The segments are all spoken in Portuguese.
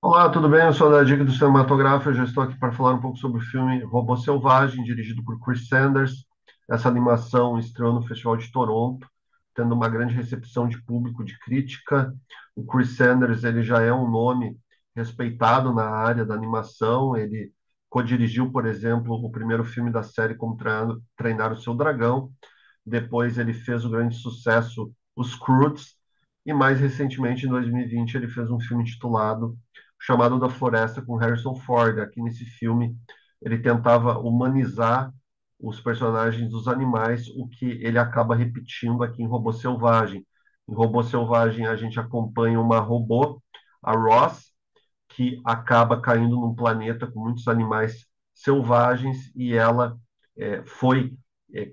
Olá, tudo bem? Eu sou da Dica do Cinematógrafo. Eu já estou aqui para falar um pouco sobre o filme Robô Selvagem, dirigido por Chris Sanders. Essa animação estreou no Festival de Toronto, tendo uma grande recepção de público, de crítica. O Chris Sanders, ele já é um nome respeitado na área da animação. Ele co-dirigiu, por exemplo, o primeiro filme da série Como Treinar o Seu Dragão. Depois ele fez o grande sucesso Os Croods. E mais recentemente, em 2020, ele fez um filme intitulado Chamado da Floresta com Harrison Ford. Aqui nesse filme, ele tentava humanizar os personagens dos animais, o que ele acaba repetindo aqui em Robô Selvagem. Em Robô Selvagem, a gente acompanha uma robô, a Ross, que acaba caindo num planeta com muitos animais selvagens e ela foi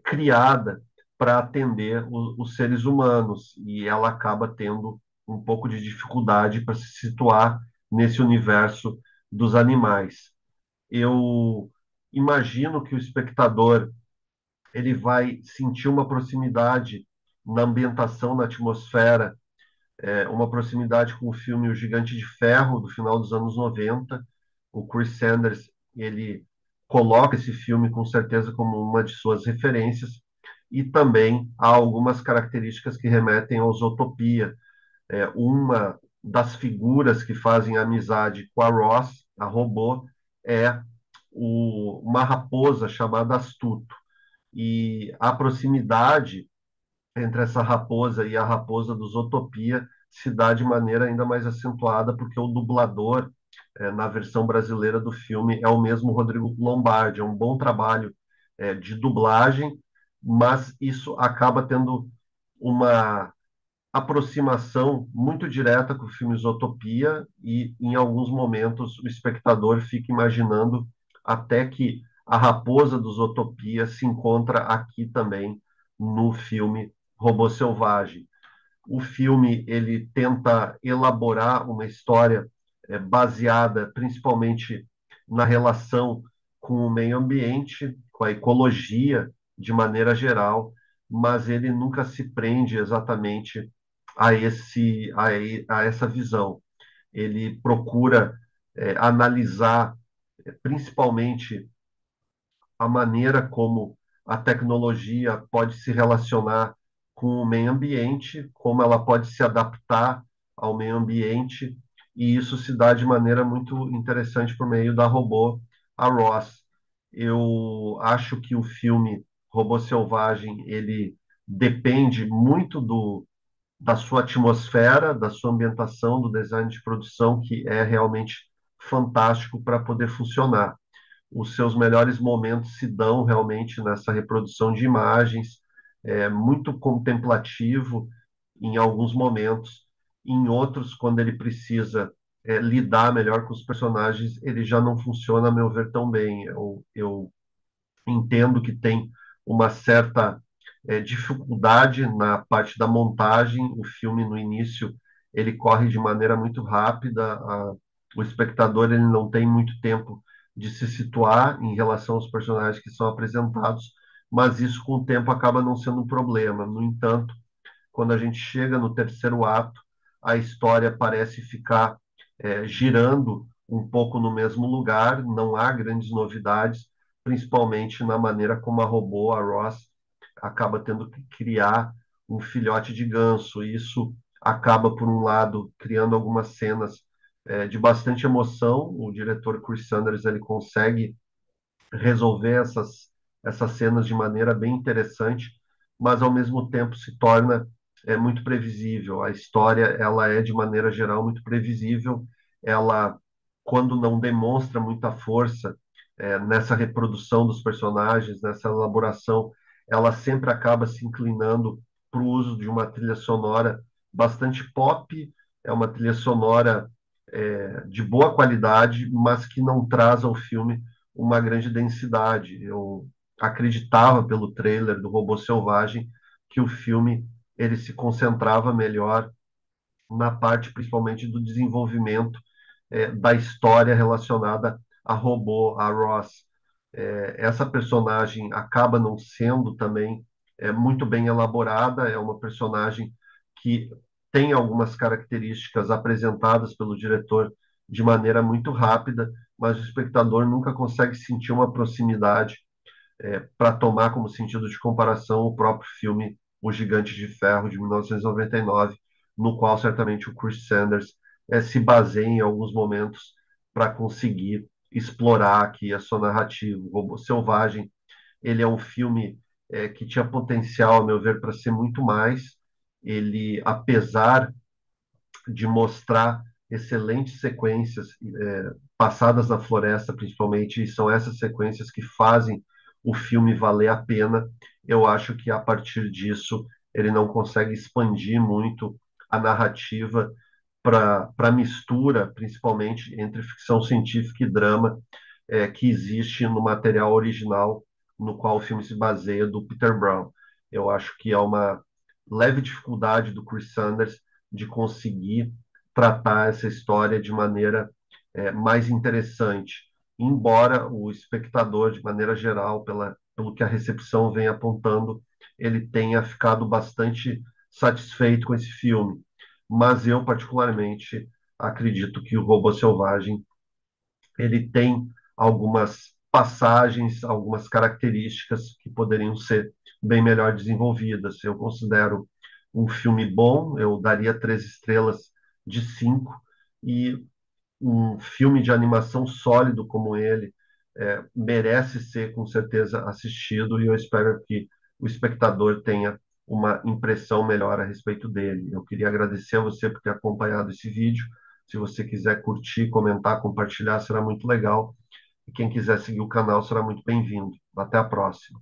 criada para atender os seres humanos e ela acaba tendo um pouco de dificuldade para se situar nesse universo dos animais. Eu imagino que o espectador ele vai sentir uma proximidade na ambientação, na atmosfera, uma proximidade com o filme O Gigante de Ferro, do final dos anos 90. O Chris Sanders, ele coloca esse filme com certeza como uma de suas referências, e também há algumas características que remetem ao Zootopia. Uma das figuras que fazem amizade com a Ross, a robô, é uma raposa chamada Astuto. E a proximidade entre essa raposa e a raposa do Zootopia se dá de maneira ainda mais acentuada, porque o dublador, na versão brasileira do filme, é o mesmo Rodrigo Lombardi. É um bom trabalho, de dublagem, mas isso acaba tendo uma aproximação muito direta com o filme Zootopia, e em alguns momentos o espectador fica imaginando até que a raposa do Zootopia se encontra aqui também no filme Robô Selvagem. O filme ele tenta elaborar uma história baseada principalmente na relação com o meio ambiente, com a ecologia de maneira geral, mas ele nunca se prende exatamente a essa visão. Ele procura analisar principalmente a maneira como a tecnologia pode se relacionar com o meio ambiente, como ela pode se adaptar ao meio ambiente, e isso se dá de maneira muito interessante por meio da robô, a Ross. Eu acho que o filme Robô Selvagem, ele depende muito da sua atmosfera, da sua ambientação, do design de produção, que é realmente fantástico para poder funcionar. Os seus melhores momentos se dão realmente nessa reprodução de imagens, muito contemplativo em alguns momentos, em outros, quando ele precisa lidar melhor com os personagens, ele já não funciona, a meu ver, tão bem. Eu entendo que tem uma certa dificuldade na parte da montagem. O filme, no início, ele corre de maneira muito rápida, o espectador ele não tem muito tempo de se situar em relação aos personagens que são apresentados, mas isso, com o tempo, acaba não sendo um problema. No entanto, quando a gente chega no terceiro ato, a história parece ficar girando um pouco no mesmo lugar, não há grandes novidades, principalmente na maneira como a robô, a Ross, acaba tendo que criar um filhote de ganso. Isso acaba, por um lado, criando algumas cenas de bastante emoção. O diretor Chris Sanders ele consegue resolver essas cenas de maneira bem interessante, mas ao mesmo tempo se torna muito previsível. A história ela é de maneira geral muito previsível. Ela, quando não demonstra muita força nessa reprodução dos personagens, nessa elaboração, ela sempre acaba se inclinando para o uso de uma trilha sonora bastante pop. É uma trilha sonora de boa qualidade, mas que não traz ao filme uma grande densidade. Eu acreditava pelo trailer do Robô Selvagem que o filme ele se concentrava melhor na parte principalmente do desenvolvimento da história relacionada a robô, a Ross. Essa personagem acaba não sendo também muito bem elaborada, é uma personagem que tem algumas características apresentadas pelo diretor de maneira muito rápida, mas o espectador nunca consegue sentir uma proximidade para tomar como sentido de comparação o próprio filme O Gigante de Ferro, de 1999, no qual certamente o Chris Sanders se baseia em alguns momentos para conseguir explorar aqui a sua narrativa. O Robô Selvagem, ele é um filme que tinha potencial, a meu ver, para ser muito mais. Ele, apesar de mostrar excelentes sequências passadas na floresta, principalmente, e são essas sequências que fazem o filme valer a pena. Eu acho que a partir disso ele não consegue expandir muito a narrativa para a mistura, principalmente entre ficção científica e drama, que existe no material original no qual o filme se baseia, do Peter Brown. Eu acho que é uma leve dificuldade do Chris Sanders de conseguir tratar essa história de maneira mais interessante, embora o espectador, de maneira geral, pelo que a recepção vem apontando, ele tenha ficado bastante satisfeito com esse filme. Mas eu, particularmente, acredito que o Robô Selvagem ele tem algumas passagens, algumas características que poderiam ser bem melhor desenvolvidas. Eu considero um filme bom, eu daria 3 estrelas de 5, e um filme de animação sólido como ele merece ser, com certeza, assistido, e eu espero que o espectador tenha uma impressão melhor a respeito dele. Eu queria agradecer a você por ter acompanhado esse vídeo. Se você quiser curtir, comentar, compartilhar, será muito legal. E quem quiser seguir o canal será muito bem-vindo. Até a próxima.